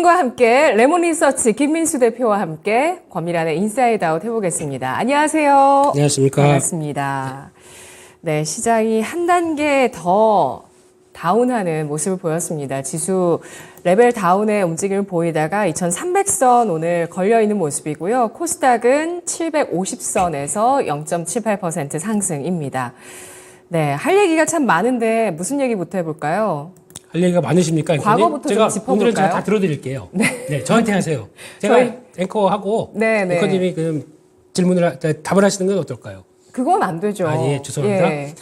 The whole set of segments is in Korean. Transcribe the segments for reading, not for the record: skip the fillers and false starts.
킹과 함께 레몬 리서치 김민수 대표와 함께 권미란의 인사이드 아웃 해보겠습니다. 안녕하세요. 안녕하십니까. 반갑습니다. 네, 시장이 한 단계 더 다운하는 모습을 보였습니다. 지수 레벨 다운의 움직임을 보이다가 2300선 오늘 걸려있는 모습이고요. 코스닥은 750선에서 0.78% 상승입니다. 네, 할 얘기가 참 많은데 무슨 얘기부터 해볼까요? 할 얘기가 많으십니까? 앵커님? 과거부터 좀 짚어볼까요? 오늘은 제가 다 들어드릴게요. 네, 저한테 하세요. 제가 앵커하고 앵커님이 답을 하시는 건 어떨까요? 그건 안 되죠. 예, 죄송합니다. 예.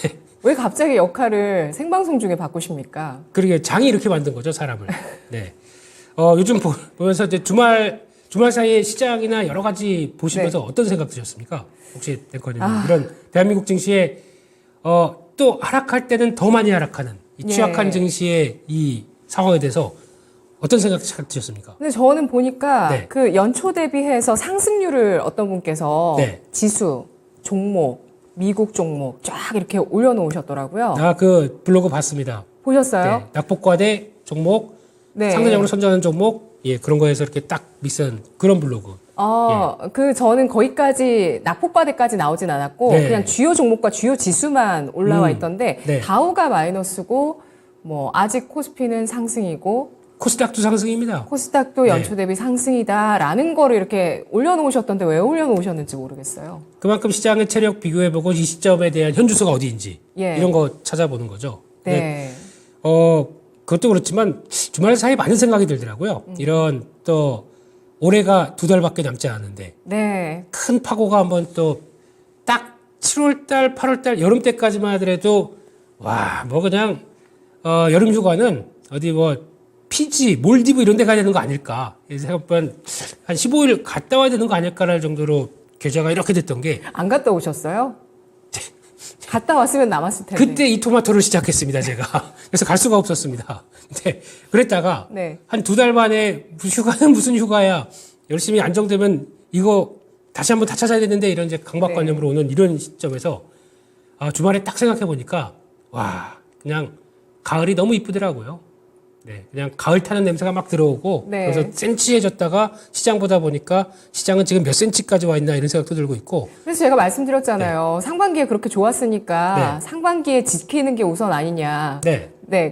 왜 갑자기 역할을 생방송 중에 바꾸십니까? 그러게 장이 이렇게 만든 거죠, 사람을. 네. 요즘 보면서 이제 주말 사이에 시장이나 여러 가지 보시면서 어떤 생각 드셨습니까? 혹시 앵커님 이런 대한민국 증시에 또 하락할 때는 더 많이 하락하는 이 취약한 증시의 이 상황에 대해서 어떤 생각 드셨습니까? 근데 저는 보니까 그 연초 대비해서 상승률을 어떤 분께서 지수, 종목, 미국 종목 쫙 이렇게 올려놓으셨더라고요. 그 블로그 봤습니다. 보셨어요? 네, 낙폭과대 종목, 상대적으로 선전하는 종목, 그런 거에서 이렇게 딱 믹스한 그런 블로그. 저는 거기까지 낙폭과대까지 나오진 않았고 그냥 주요 종목과 주요 지수만 올라와 있던데 다우가 마이너스고 뭐 아직 코스피는 상승이고 코스닥도 상승입니다. 코스닥도 연초 대비 상승이다라는 거를 이렇게 올려놓으셨던데 왜 올려놓으셨는지 모르겠어요. 그만큼 시장의 체력 비교해보고 이 시점에 대한 현주소가 어디인지 이런 거 찾아보는 거죠. 네. 그것도 그렇지만 주말 사이에 많은 생각이 들더라고요. 이런 또 올해가 2달밖에 남지 않았는데 큰 파고가 한번 또 딱 7월달, 8월달 여름 때까지만 하더라도 그냥 여름 휴가는 어디 피지, 몰디브 이런 데 가야 되는 거 아닐까. 생각보다 한 15일 갔다 와야 되는 거 아닐까라는 정도로 계좌가 이렇게 됐던 게. 안 갔다 오셨어요? 갔다 왔으면 남았을 텐데. 그때 이 토마토를 시작했습니다, 제가. 그래서 갈 수가 없었습니다. 근데 그랬다가 한 2달 만에 휴가는 무슨 휴가야. 열심히 안정되면 이거 다시 한번 다 찾아야 되는데 이런 이제 강박관념으로 오는 이런 시점에서 주말에 딱 생각해 보니까 그냥 가을이 너무 이쁘더라고요. 그냥 가을 타는 냄새가 막 들어오고 그래서 센치해졌다가 시장 보다 보니까 시장은 지금 몇 센치까지 와 있나 이런 생각도 들고 있고. 그래서 제가 말씀드렸잖아요. 상반기에 그렇게 좋았으니까 상반기에 지키는 게 우선 아니냐.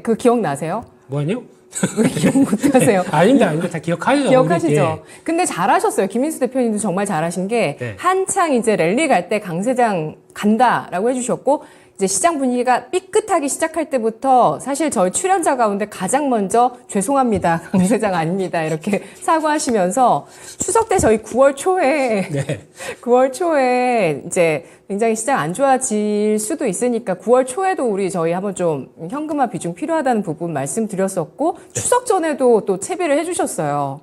그 기억나세요? 뭐하뇨? 왜 기억 못하세요? 아닙니다. 다 기억하죠. 기억하시죠? 근데 잘하셨어요. 김민수 대표님도 정말 잘하신 게 한창 이제 랠리 갈 때 강세장 간다라고 해주셨고 이제 시장 분위기가 삐끗하기 시작할 때부터 사실 저희 출연자 가운데 가장 먼저 죄송합니다. 강세장 아닙니다. 이렇게 사과하시면서 추석 때 저희 9월 초에 이제 굉장히 시장 안 좋아질 수도 있으니까 9월 초에도 우리 저희 한번 좀 현금화 비중 필요하다는 부분 말씀드렸었고 추석 전에도 또 채비를 해주셨어요.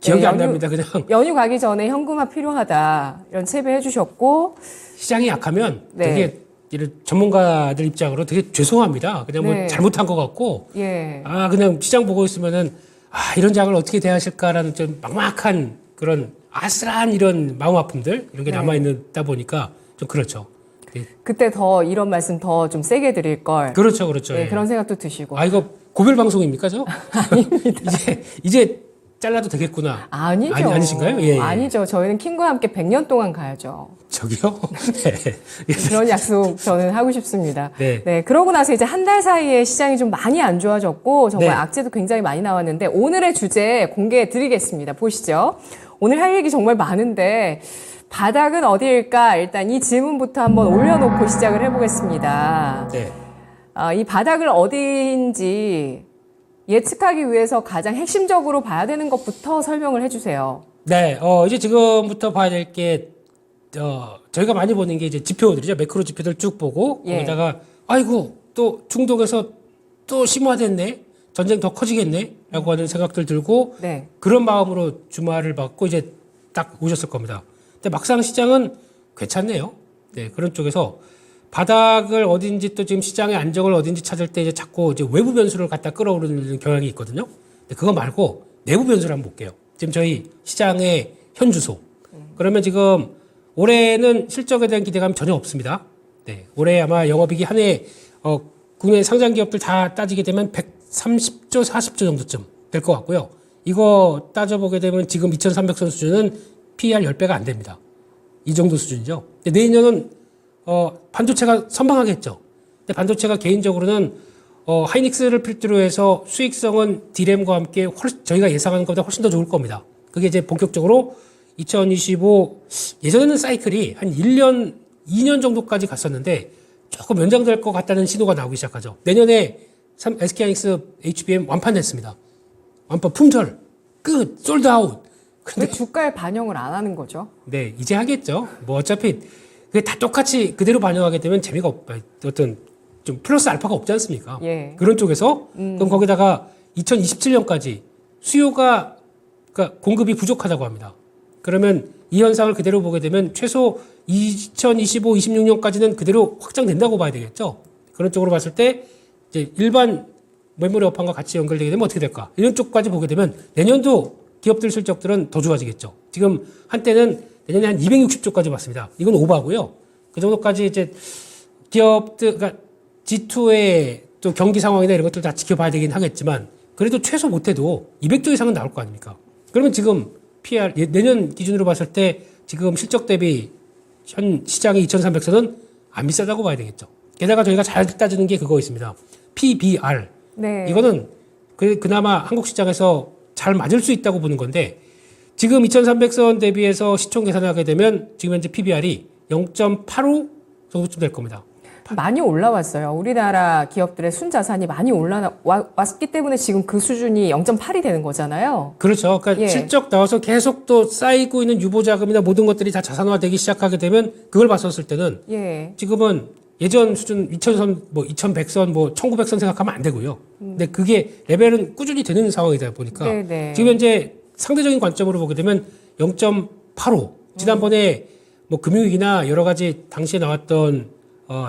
기억이 안 납니다. 그냥 연휴 가기 전에 현금화 필요하다 이런 채비 해주셨고 시장이 약하면 되게 이런 전문가들 입장으로 되게 죄송합니다. 그냥 잘못한 것 같고, 그냥 시장 보고 있으면은, 이런 장을 어떻게 대하실까라는 좀 막막한 그런 아슬한 이런 마음 아픔들, 이런 게 남아있다 보니까 좀 그렇죠. 그때 더 이런 말씀 더 좀 세게 드릴 걸. 그렇죠. 그런 생각도 드시고. 이거 고별 방송입니까, 저? 아닙니다. 이제 잘라도 되겠구나. 아니죠. 아니신가요? 아니죠. 저희는 킹과 함께 100년 동안 가야죠. 저기요? 그런 약속 저는 하고 싶습니다. 그러고 나서 이제 한 달 사이에 시장이 좀 많이 안 좋아졌고 정말 악재도 굉장히 많이 나왔는데 오늘의 주제 공개해 드리겠습니다. 보시죠. 오늘 할 얘기 정말 많은데 바닥은 어디일까? 일단 이 질문부터 한번 올려놓고 시작을 해보겠습니다. 이 바닥을 어디인지 예측하기 위해서 가장 핵심적으로 봐야 되는 것부터 설명을 해주세요. 이제 지금부터 봐야 될 게, 저희가 많이 보는 게 이제 지표들이죠. 매크로 지표들 쭉 보고, 거기다가, 또 중동에서 또 심화됐네? 전쟁 더 커지겠네? 라고 하는 생각들 들고, 그런 마음으로 주말을 받고 이제 딱 오셨을 겁니다. 근데 막상 시장은 괜찮네요. 그런 쪽에서 바닥을 어딘지 또 지금 시장의 안정을 어딘지 찾을 때 이제 자꾸 이제 외부 변수를 갖다 끌어오르는 경향이 있거든요. 근데 그거 말고 내부 변수를 한번 볼게요. 지금 저희 시장의 현주소. 그러면 지금 올해는 실적에 대한 기대감이 전혀 없습니다. 올해 아마 영업이익이 한 해, 국내 상장 기업들 다 따지게 되면 130조, 40조 정도쯤 될 것 같고요. 이거 따져보게 되면 지금 2300선 수준은 PER 10배가 안 됩니다. 이 정도 수준이죠. 근데 내년은 반도체가 선방하겠죠. 근데 반도체가 개인적으로는 하이닉스를 필두로 해서 수익성은 D램과 함께 저희가 예상하는 것보다 훨씬 더 좋을 겁니다. 그게 이제 본격적으로 2025 예전에는 사이클이 한 1년, 2년 정도까지 갔었는데 조금 연장될 것 같다는 신호가 나오기 시작하죠. 내년에 SK하이닉스 HBM 완판됐습니다. 완판 품절 끝 솔드아웃. 근데 주가에 반영을 안 하는 거죠? 네, 이제 하겠죠. 뭐 어차피 그게 다 똑같이 그대로 반영하게 되면 재미가 어떤 좀 플러스 알파가 없지 않습니까? 예. 그런 쪽에서 그럼 거기다가 2027년까지 수요가 그러니까 공급이 부족하다고 합니다. 그러면 이 현상을 그대로 보게 되면 최소 2025, 26년까지는 그대로 확장된다고 봐야 되겠죠. 그런 쪽으로 봤을 때 이제 일반 메모리 업황과 같이 연결되게 되면 어떻게 될까? 이런 쪽까지 보게 되면 내년도 기업들 실적들은 더 좋아지겠죠. 지금 한때는 내년에 한 260조까지 봤습니다. 이건 오버고요. 그 정도까지 이제 기업들, 그러니까 G2의 또 경기 상황이나 이런 것들 다 지켜봐야 되긴 하겠지만 그래도 최소 못해도 200조 이상은 나올 거 아닙니까? 그러면 지금 PR 내년 기준으로 봤을 때 지금 실적 대비 현 시장의 2,300선은 안 비싸다고 봐야 되겠죠. 게다가 저희가 잘 따지는 게 그거 있습니다. PBR. 네. 이거는 그나마 한국 시장에서 잘 맞을 수 있다고 보는 건데 지금 2,300선 대비해서 시총 계산하게 되면 지금 현재 PBR이 0.85 정도쯤 될 겁니다. 많이 올라왔어요. 우리나라 기업들의 순자산이 많이 올라왔기 때문에 지금 그 수준이 0.8이 되는 거잖아요. 그렇죠. 그러니까 예. 실적 나와서 계속 또 쌓이고 있는 유보자금이나 모든 것들이 다 자산화되기 시작하게 되면 그걸 봤었을 때는 예. 지금은 예전 수준 2,000선, 뭐 2,100선, 뭐 1,900선 생각하면 안 되고요. 근데 그게 레벨은 꾸준히 되는 상황이다 보니까 네네. 지금 현재 상대적인 관점으로 보게 되면 0.85. 지난번에 뭐 금융위기나 여러 가지 당시에 나왔던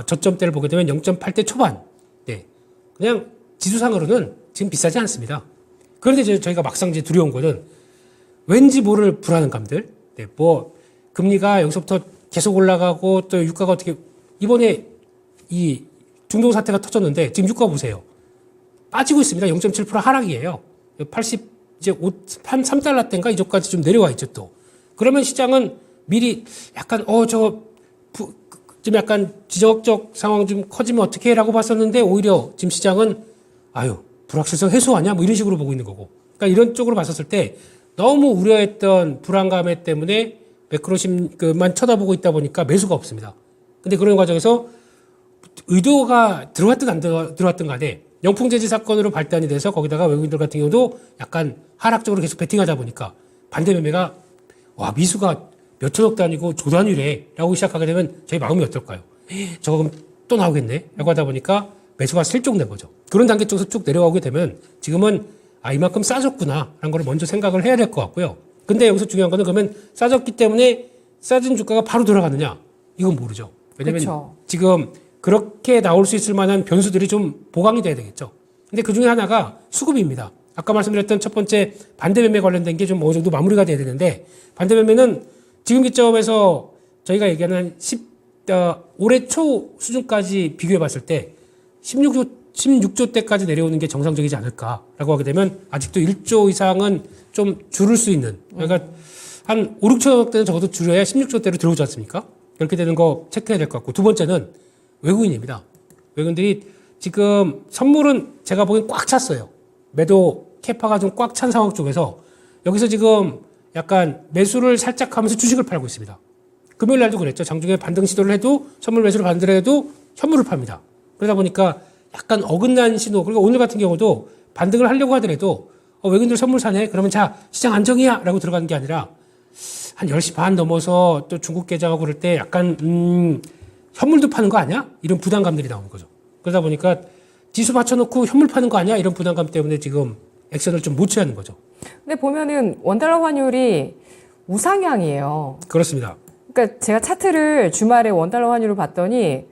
저점대를 보게 되면 0.8대 초반. 네. 그냥 지수상으로는 지금 비싸지 않습니다. 그런데 이제 저희가 막상 이제 두려운 거는 왠지 모를 불안감들. 네. 뭐 금리가 여기서부터 계속 올라가고 또 유가가 어떻게 이번에 이 중동 사태가 터졌는데 지금 유가 보세요. 빠지고 있습니다. 0.7% 하락이에요. 80 이제 3달러 대인가 이쪽까지 좀 내려와 있죠 또. 그러면 시장은 미리 약간 좀 약간 지적적 상황 좀 커지면 어떻게 해라고 봤었는데 오히려 지금 시장은 불확실성 해소하냐 뭐 이런 식으로 보고 있는 거고. 그러니까 이런 쪽으로 봤었을 때 너무 우려했던 불안감 때문에 매크로심만 쳐다보고 있다 보니까 매수가 없습니다. 근데 그런 과정에서 의도가 들어왔든 안 들어왔든 간에 영풍재지 사건으로 발단이 돼서 거기다가 외국인들 같은 경우도 약간 하락적으로 계속 베팅하다 보니까 반대 매매가 미수가 몇천억 단위고 조 단위래 라고 시작하게 되면 저희 마음이 어떨까요? 저거 그럼 또 나오겠네 라고 하다 보니까 매수가 실종된 거죠. 그런 단계 쪽에서 쭉 내려오게 되면 지금은 이만큼 싸졌구나 라는 걸 먼저 생각을 해야 될 것 같고요. 근데 여기서 중요한 거는 그러면 싸졌기 때문에 싸진 주가가 바로 돌아가느냐 이건 모르죠. 왜냐면 그쵸. 지금 그렇게 나올 수 있을 만한 변수들이 좀 보강이 돼야 되겠죠. 근데 그 중에 하나가 수급입니다. 아까 말씀드렸던 첫 번째 반대 매매 관련된 게 좀 어느 정도 마무리가 돼야 되는데 반대 매매는 지금 기점에서 저희가 얘기하는 올해 초 수준까지 비교해 봤을 때 16조 대까지 내려오는 게 정상적이지 않을까라고 하게 되면 아직도 1조 이상은 좀 줄을 수 있는 그러니까 한 5, 6천억 대는 적어도 줄여야 16조 대로 들어오지 않습니까? 그렇게 되는 거 체크해야 될 것 같고 두 번째는 외국인입니다. 외국인들이 지금 선물은 제가 보기엔 꽉 찼어요. 매도 캐파가 좀 꽉 찬 상황 쪽에서 여기서 지금 약간 매수를 살짝 하면서 주식을 팔고 있습니다. 금요일 날도 그랬죠. 장중에 반등 시도를 해도 선물 매수를 반대로 현물을 팝니다. 그러다 보니까 약간 어긋난 신호. 그리고 오늘 같은 경우도 반등을 하려고 하더라도 외국인들 선물 사네. 그러면 자 시장 안정이야 라고 들어가는 게 아니라 한 10시 반 넘어서 또 중국 개장하고 그럴 때 약간 현물도 파는 거 아니야? 이런 부담감들이 나오는 거죠. 그러다 보니까 지수 맞춰놓고 현물 파는 거 아니야? 이런 부담감 때문에 지금 액션을 좀 못 취하는 거죠. 근데 보면은 원달러 환율이 우상향이에요. 그렇습니다. 그러니까 제가 차트를 주말에 원달러 환율을 봤더니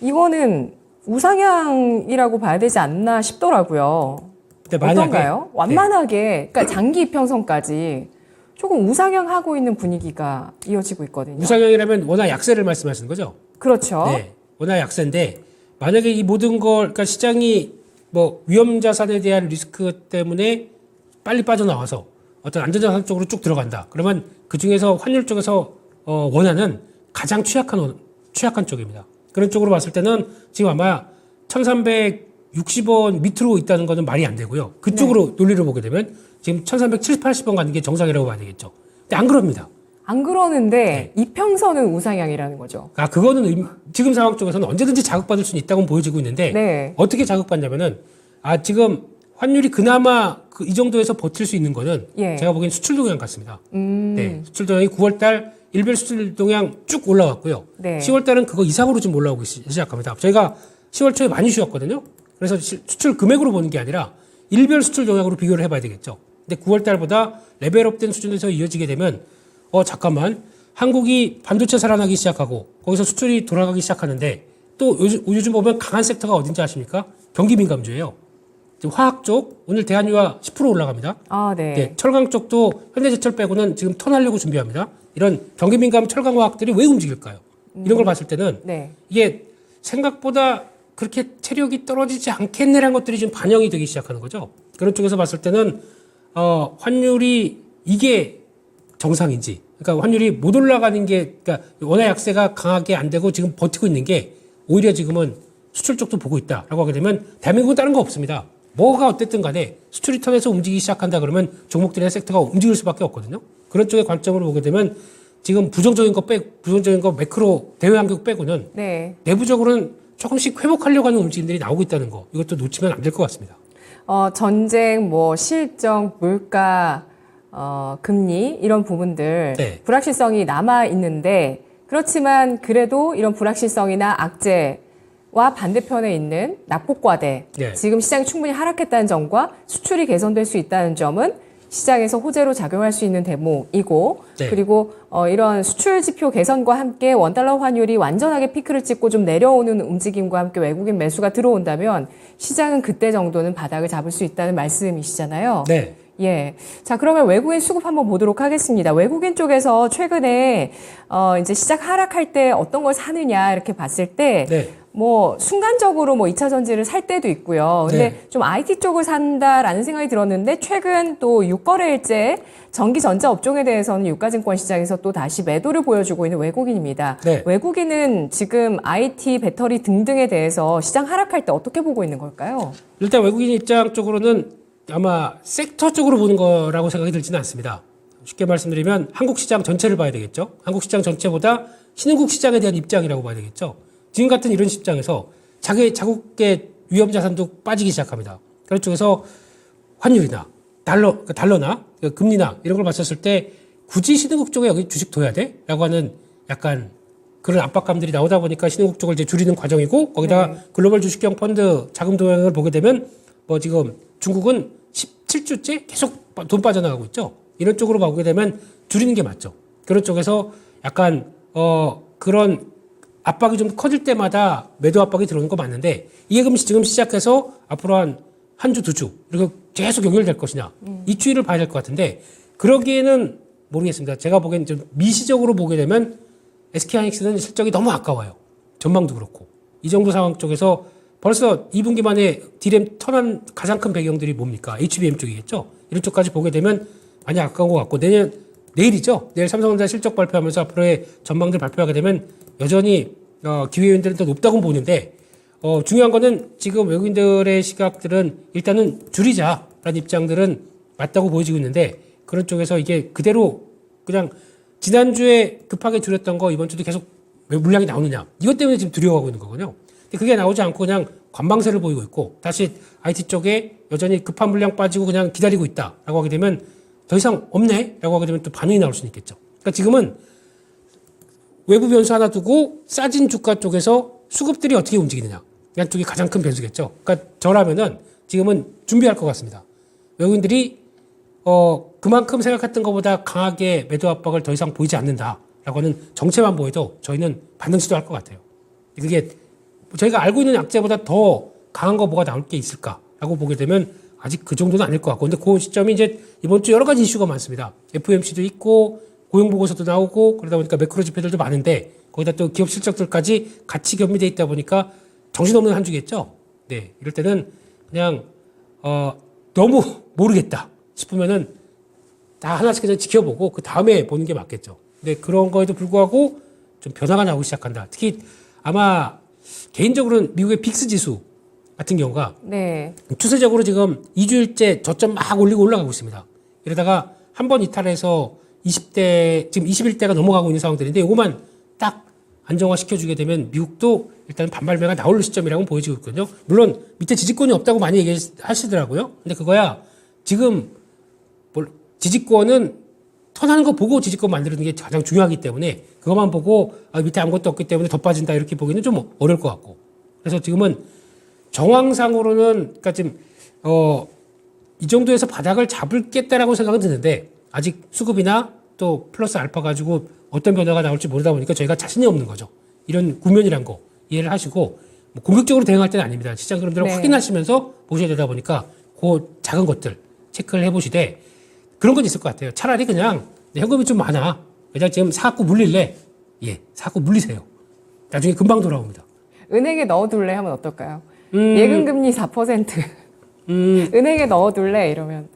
이거는 우상향이라고 봐야 되지 않나 싶더라고요. 근데 만약에 어떤가요? 완만하게, 그러니까 장기 이평선까지 조금 우상향하고 있는 분위기가 이어지고 있거든요. 우상향이라면 원화 약세를 말씀하시는 거죠? 그렇죠. 네. 원화 약세인데 만약에 이 모든 걸 그러니까 시장이 뭐 위험 자산에 대한 리스크 때문에 빨리 빠져나와서 어떤 안전자산 쪽으로 쭉 들어간다. 그러면 그 중에서 환율 쪽에서 원화는 가장 취약한 쪽입니다. 그런 쪽으로 봤을 때는 지금 아마 1360원 밑으로 있다는 것은 말이 안 되고요. 그쪽으로 논리를 보게 되면 지금 1370, 80원 가는 게 정상이라고 봐야 되겠죠. 근데 안 그럽니다. 안 그러는데 이평선은 우상향이라는 거죠. 그거는 지금 상황 쪽에서는 언제든지 자극받을 수는 있다고 보여지고 있는데 어떻게 자극받냐면은 지금 환율이 그나마 이 정도에서 버틸 수 있는 거는 제가 보기엔 수출 동향 같습니다. 네, 수출 동향이 9월달 일별 수출 동향 쭉 올라왔고요. 10월달은 그거 이상으로 좀 올라오기 시작합니다. 저희가 10월 초에 많이 쉬었거든요. 그래서 수출 금액으로 보는 게 아니라 일별 수출 동향으로 비교를 해봐야 되겠죠. 근데 9월달보다 레벨업된 수준에서 이어지게 되면 잠깐만, 한국이 반도체 살아나기 시작하고 거기서 수출이 돌아가기 시작하는데 또 요즘 보면 강한 섹터가 어딘지 아십니까? 경기 민감주예요. 화학 쪽 오늘 대한유화 10% 올라갑니다. 네, 철강 쪽도 현대제철 빼고는 지금 턴하려고 준비합니다. 이런 경기 민감 철강 화학들이 왜 움직일까요? 이런 걸 봤을 때는 이게 생각보다 그렇게 체력이 떨어지지 않겠네라는 것들이 지금 반영이 되기 시작하는 거죠. 그런 쪽에서 봤을 때는 환율이 이게 정상인지, 그러니까 환율이 못 올라가는 게, 그러니까 원화 약세가 강하게 안 되고 지금 버티고 있는 게 오히려 지금은 수출 쪽도 보고 있다라고 하게 되면 대한민국은 다른 거 없습니다. 뭐가 어쨌든 간에 수출이 턴에서 움직이기 시작한다 그러면 종목들이나 섹터가 움직일 수밖에 없거든요. 그런 쪽의 관점으로 보게 되면 지금 부정적인 거 매크로 대외 환경 빼고는 내부적으로는 조금씩 회복하려고 하는 움직임들이 나오고 있다는 거, 이것도 놓치면 안 될 것 같습니다. 전쟁, 실정, 물가, 금리 이런 부분들 불확실성이 남아 있는데, 그렇지만 그래도 이런 불확실성이나 악재와 반대편에 있는 낙폭과대, 지금 시장이 충분히 하락했다는 점과 수출이 개선될 수 있다는 점은 시장에서 호재로 작용할 수 있는 대목이고, 그리고 이런 수출 지표 개선과 함께 원달러 환율이 완전하게 피크를 찍고 좀 내려오는 움직임과 함께 외국인 매수가 들어온다면 시장은 그때 정도는 바닥을 잡을 수 있다는 말씀이시잖아요. 자, 그러면 외국인 수급 한번 보도록 하겠습니다. 외국인 쪽에서 최근에 이제 시작 하락할 때 어떤 걸 사느냐 이렇게 봤을 때 순간적으로 2차 전지를 살 때도 있고요. 근데 좀 IT 쪽을 산다라는 생각이 들었는데, 최근 또 6거래일째 전기 전자 업종에 대해서는 유가증권 시장에서 또 다시 매도를 보여주고 있는 외국인입니다. 외국인은 지금 IT, 배터리 등등에 대해서 시장 하락할 때 어떻게 보고 있는 걸까요? 일단 외국인 입장 쪽으로는 아마 섹터 쪽으로 보는 거라고 생각이 들지는 않습니다. 쉽게 말씀드리면 한국 시장 전체를 봐야 되겠죠. 한국 시장 전체보다 신흥국 시장에 대한 입장이라고 봐야 되겠죠. 지금 같은 이런 시장에서 자국의 위험 자산도 빠지기 시작합니다. 그런 쪽에서 환율이나 달러나 금리나 이런 걸 봤었을 때 굳이 신흥국 쪽에 여기 주식 둬야 돼? 라고 하는 약간 그런 압박감들이 나오다 보니까 신흥국 쪽을 이제 줄이는 과정이고, 거기다가 글로벌 주식형 펀드 자금 동향을 보게 되면 지금 중국은 17주째 계속 돈 빠져나가고 있죠. 이런 쪽으로 보게 되면 줄이는 게 맞죠. 그런 쪽에서 약간 그런 압박이 좀 커질 때마다 매도 압박이 들어오는 거 맞는데, 이게 그럼 지금 시작해서 앞으로 한 주, 2주 그리고 계속 연결될 것이냐, 이 추이를 봐야 될 것 같은데, 그러기에는 모르겠습니다. 제가 보기엔 좀 미시적으로 보게 되면 SK하이닉스는 실적이 너무 아까워요. 전망도 그렇고. 이 정도 상황 쪽에서 벌써 2분기 만에 D램 턴한 가장 큰 배경들이 뭡니까? HBM 쪽이겠죠. 이런 쪽까지 보게 되면 많이 아까운 것 같고, 내일이죠. 내일 삼성전자 실적 발표하면서 앞으로의 전망들 발표하게 되면 여전히 기회요인들은 더 높다고 보는데, 중요한 거는 지금 외국인들의 시각들은 일단은 줄이자라는 입장들은 맞다고 보여지고 있는데, 그런 쪽에서 이게 그대로 그냥 지난주에 급하게 줄였던 거 이번 주도 계속 물량이 나오느냐, 이것 때문에 지금 두려워하고 있는 거거든요. 근데 그게 나오지 않고 그냥 관망세를 보이고 있고, 다시 IT 쪽에 여전히 급한 물량 빠지고 그냥 기다리고 있다라고 하게 되면 더 이상 없네 라고 하게 되면 또 반응이 나올 수는 있겠죠. 그러니까 지금은 외부 변수 하나 두고 싸진 주가 쪽에서 수급들이 어떻게 움직이느냐, 양쪽이 가장 큰 변수겠죠. 그러니까 저라면은 지금은 준비할 것 같습니다. 외국인들이 그만큼 생각했던 것보다 강하게 매도 압박을 더 이상 보이지 않는다라고 하는 정체만 보여도 저희는 반등 시도할 것 같아요. 그게 저희가 알고 있는 악재보다 더 강한 거 뭐가 나올 게 있을까라고 보게 되면 아직 그 정도는 아닐 것 같고, 근데 그 시점이 이제 이번 주 여러 가지 이슈가 많습니다. FOMC도 있고 고용보고서도 나오고, 그러다 보니까 매크로 지표들도 많은데 거기다 또 기업 실적들까지 같이 겸비돼 있다 보니까 정신없는 한 주겠죠. 이럴 때는 그냥 너무 모르겠다, 싶으면은 다 하나씩 그냥 지켜보고 그 다음에 보는 게 맞겠죠. 근데 그런 거에도 불구하고 좀 변화가 나오기 시작한다. 특히 아마 개인적으로는 미국의 빅스 지수 같은 경우가 네. 추세적으로 지금 2주일째 저점 막 올리고 올라가고 있습니다. 이러다가 한 번 이탈해서 20대, 지금 21대가 넘어가고 있는 상황들인데 이것만 딱 안정화시켜주게 되면 미국도 일단 반발매가 나올 시점이라고 보여지고 있거든요. 물론 밑에 지지권이 없다고 많이 얘기하시더라고요. 근데 그거야 지금 지지권은 턴하는 거 보고 지지권 만드는 게 가장 중요하기 때문에 그것만 보고 밑에 아무것도 없기 때문에 더 빠진다 이렇게 보기는 좀 어려울 것 같고. 그래서 지금은 정황상으로는 그러니까 지금 이 정도에서 바닥을 잡을겠다라고 생각은 드는데 아직 수급이나 또 플러스 알파 가지고 어떤 변화가 나올지 모르다 보니까 저희가 자신이 없는 거죠. 이런 국면이란 거 이해를 하시고 뭐 공격적으로 대응할 때는 아닙니다. 시장 흐름들을 확인하시면서 보셔야 되다 보니까 그 작은 것들 체크를 해보시되 그런 건 있을 것 같아요. 차라리 그냥 현금이 좀 많아. 그냥 지금 사갖고 물릴래? 예, 사갖고 물리세요. 나중에 금방 돌아옵니다. 은행에 넣어둘래 하면 어떨까요? 예금금리 4%. 은행에 넣어둘래 이러면.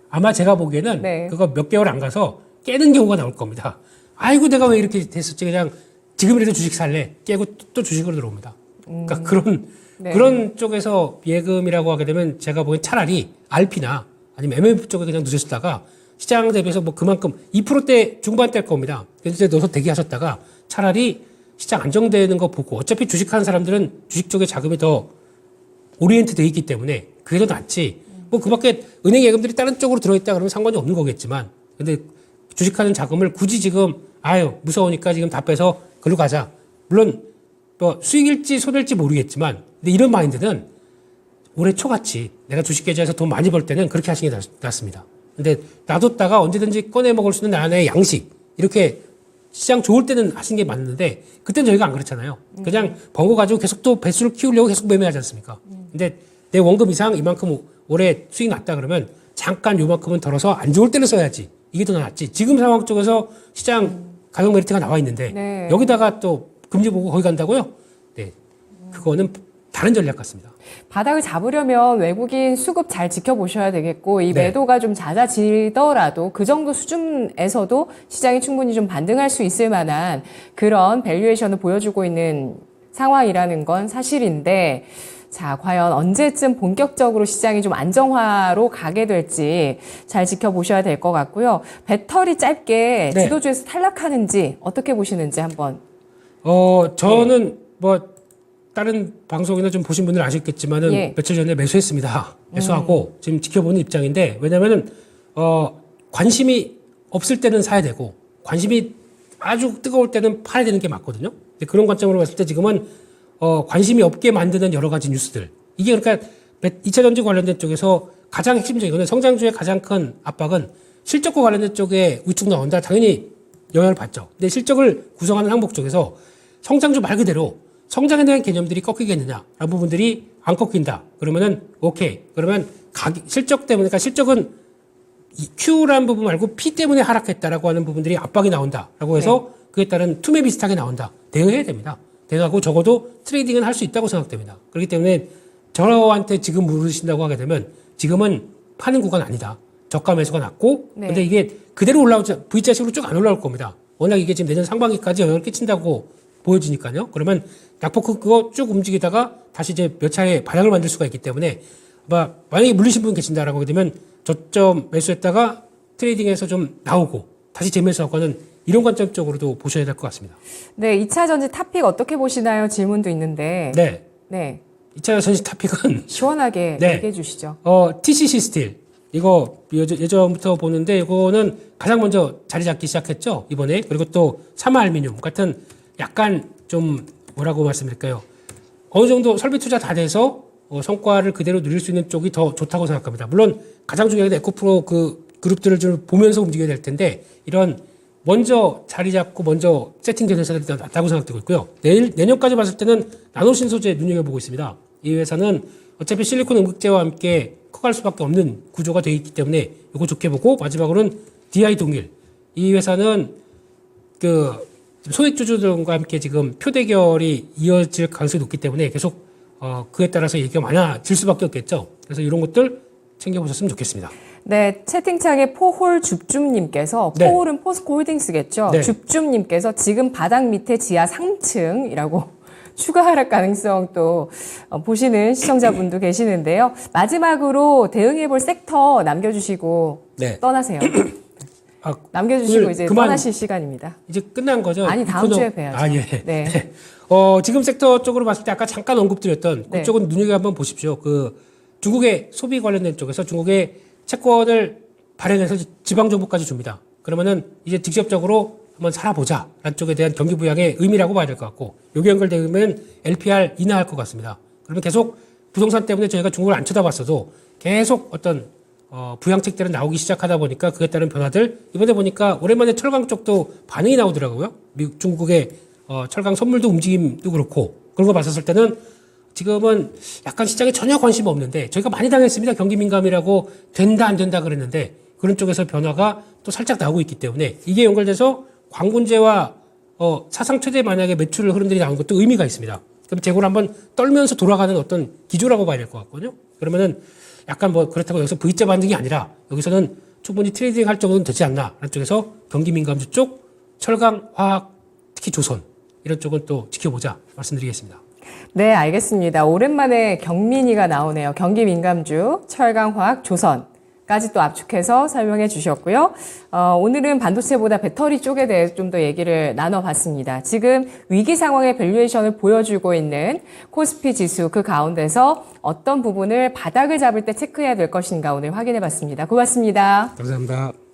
아마 제가 보기에는 네. 그거 몇 개월 안 가서 깨는 경우가 나올 겁니다. 아이고 내가 왜 이렇게 됐었지 그냥 지금이라도 주식 살래 깨고 또 주식으로 들어옵니다. 그러니까 그런 쪽에서 예금이라고 하게 되면 제가 보기엔 차라리 RP나 아니면 MMF 쪽에 그냥 두셨다가 시장 대비해서 뭐 그만큼 2%대 중반대일 겁니다. 그래서 넣어서 대기하셨다가 차라리 시장 안정되는 거 보고 어차피 주식하는 사람들은 주식 쪽에 자금이 더 오리엔트 돼 있기 때문에 그게 더 낫지. 뭐 그 밖에 은행 예금들이 다른 쪽으로 들어있다 그러면 상관이 없는 거겠지만 근데 주식하는 자금을 굳이 지금 무서우니까 지금 다 빼서 글로 가자. 물론 뭐 수익일지 손해일지 모르겠지만 근데 이런 마인드는 올해 초같이 내가 주식 계좌에서 돈 많이 벌 때는 그렇게 하시는 게 낫습니다. 근데 놔뒀다가 언제든지 꺼내 먹을 수 있는 나의 양식 이렇게 시장 좋을 때는 하시는 게 맞는데 그때는 저희가 안 그렇잖아요. 그냥 번 거 가지고 계속 또 배수를 키우려고 계속 매매하지 않습니까? 근데 내 원금 이상 이만큼 올해 수익 났다 그러면 잠깐 요만큼은 덜어서 안 좋을 때는 써야지. 이게 더 낫지. 지금 상황 쪽에서 시장 가격 메리트가 나와 있는데 네. 여기다가 또 금리 보고 거기 간다고요? 네, 그거는 다른 전략 같습니다. 바닥을 잡으려면 외국인 수급 잘 지켜보셔야 되겠고 이 매도가 좀 잦아지더라도 그 정도 수준에서도 시장이 충분히 좀 반등할 수 있을 만한 그런 밸류에이션을 보여주고 있는 상황이라는 건 사실인데 자, 과연 언제쯤 본격적으로 시장이 좀 안정화로 가게 될지 잘 지켜보셔야 될 것 같고요. 배터리 짧게 주도주에서 탈락하는지 어떻게 보시는지 한번. 저는 뭐 다른 방송이나 좀 보신 분들은 아시겠지만은 며칠 전에 매수했습니다. 매수하고 지금 지켜보는 입장인데 왜냐면은 관심이 없을 때는 사야 되고 관심이 아주 뜨거울 때는 팔아야 되는 게 맞거든요. 근데 그런 관점으로 봤을 때 지금은 관심이 없게 만드는 여러 가지 뉴스들. 이게 그러니까 2차 전지 관련된 쪽에서 가장 핵심적인 거는 성장주의 가장 큰 압박은 실적과 관련된 쪽에 우측 나온다. 당연히 영향을 받죠. 근데 실적을 구성하는 항목 쪽에서 성장주 말 그대로 성장에 대한 개념들이 꺾이겠느냐라는 부분들이 안 꺾인다. 그러면은 오케이. 그러면 실적 때문에 그러니까 실적은 Q라는 부분 말고 P 때문에 하락했다라고 하는 부분들이 압박이 나온다라고 해서 그에 따른 투매 비슷하게 나온다. 대응해야 됩니다. 대응하고 적어도 트레이딩은 할 수 있다고 생각됩니다. 그렇기 때문에 저한테 지금 물으신다고 하게 되면 지금은 파는 구간 아니다. 저가 매수가 낮고 근데 이게 그대로 올라오지 V자식으로 쭉 안 올라올 겁니다. 워낙 이게 지금 내년 상반기까지 영향을 끼친다고 보여지니까요. 그러면 낙폭 그거 쭉 움직이다가 다시 이제 몇 차례 바닥을 만들 수가 있기 때문에 만약에 물리신 분 계신다라고 하게 되면 저점 매수했다가 트레이딩에서 좀 나오고 다시 재매수하고는 이런 관점 쪽으로도 보셔야 될 것 같습니다. 네, 2차 전지 탑픽 어떻게 보시나요? 질문도 있는데. 네. 2차 전지 탑픽은 시원하게 얘기해 주시죠. TCC 스틸. 이거 예전부터 보는데 이거는 가장 먼저 자리 잡기 시작했죠. 이번에. 그리고 또 사마알미늄 같은 약간 좀 뭐라고 말씀드릴까요? 어느 정도 설비 투자 다 돼서 성과를 그대로 누릴 수 있는 쪽이 더 좋다고 생각합니다. 물론 가장 중요한 게 에코프로 그 그룹들을 좀 보면서 움직여야 될 텐데 이런 먼저 자리 잡고 먼저 세팅된 회사들이 더 낫다고 생각되고 있고요. 내년까지 봤을 때는 나노신소재 눈여겨보고 있습니다. 이 회사는 어차피 실리콘 음극재와 함께 커갈 수밖에 없는 구조가 되어 있기 때문에 이거 좋게 보고 마지막으로는 DI 동일. 이 회사는 그 소액주주들과 함께 지금 표대결이 이어질 가능성이 높기 때문에 계속 그에 따라서 얘기가 많아질 수밖에 없겠죠. 그래서 이런 것들 챙겨보셨으면 좋겠습니다. 네, 채팅창에 포홀 줍줍님께서, 네. 포홀은 포스코 홀딩스겠죠? 네. 줍줍님께서 지금 바닥 밑에 지하 3층이라고 추가 하락 가능성 또 보시는 시청자분도 계시는데요. 마지막으로 대응해볼 섹터 남겨주시고 네. 떠나세요. 아, 남겨주시고 이제 떠나실 시간입니다. 이제 끝난 거죠? 아니, 다음 주에 뵈야죠. 아, 예. 네. 네. 지금 섹터 쪽으로 봤을 때 아까 잠깐 언급드렸던 네. 그쪽은 눈여겨 한번 보십시오. 그 중국의 소비 관련된 쪽에서 중국의 채권을 발행해서 지방 정부까지 줍니다. 그러면은 이제 직접적으로 한번 살아보자 라는 쪽에 대한 경기 부양의 의미라고 봐야 될 것 같고, 여기 연결되면 LPR 인하할 것 같습니다. 그러면 계속 부동산 때문에 저희가 중국을 안 쳐다봤어도 계속 어떤 부양책들은 나오기 시작하다 보니까 그에 따른 변화들, 이번에 보니까 오랜만에 철강 쪽도 반응이 나오더라고요. 중국의 철강 선물도 움직임도 그렇고, 그런 거 봤었을 때는 지금은 약간 시장에 전혀 관심 없는데, 저희가 많이 당했습니다. 경기 민감이라고 된다 안 된다 그랬는데 그런 쪽에서 변화가 또 살짝 나오고 있기 때문에 이게 연결돼서 광군제와 사상 최대 만약에 매출 흐름들이 나오는 것도 의미가 있습니다. 그럼 재고를 한번 떨면서 돌아가는 어떤 기조라고 봐야 될 것 같거든요. 그러면은 약간 뭐 그렇다고 여기서 V자 반등이 아니라 여기서는 충분히 트레이딩 할 정도는 되지 않나 라는 쪽에서 경기 민감주 쪽, 철강, 화학, 특히 조선 이런 쪽은 또 지켜보자 말씀드리겠습니다. 네, 알겠습니다. 오랜만에 경민이가 나오네요. 경기 민감주, 철강, 화학, 조선까지 또 압축해서 설명해 주셨고요. 오늘은 반도체보다 배터리 쪽에 대해 좀 더 얘기를 나눠봤습니다. 지금 위기 상황의 밸류에이션을 보여주고 있는 코스피 지수, 그 가운데서 어떤 부분을 바닥을 잡을 때 체크해야 될 것인가 오늘 확인해 봤습니다. 고맙습니다. 감사합니다.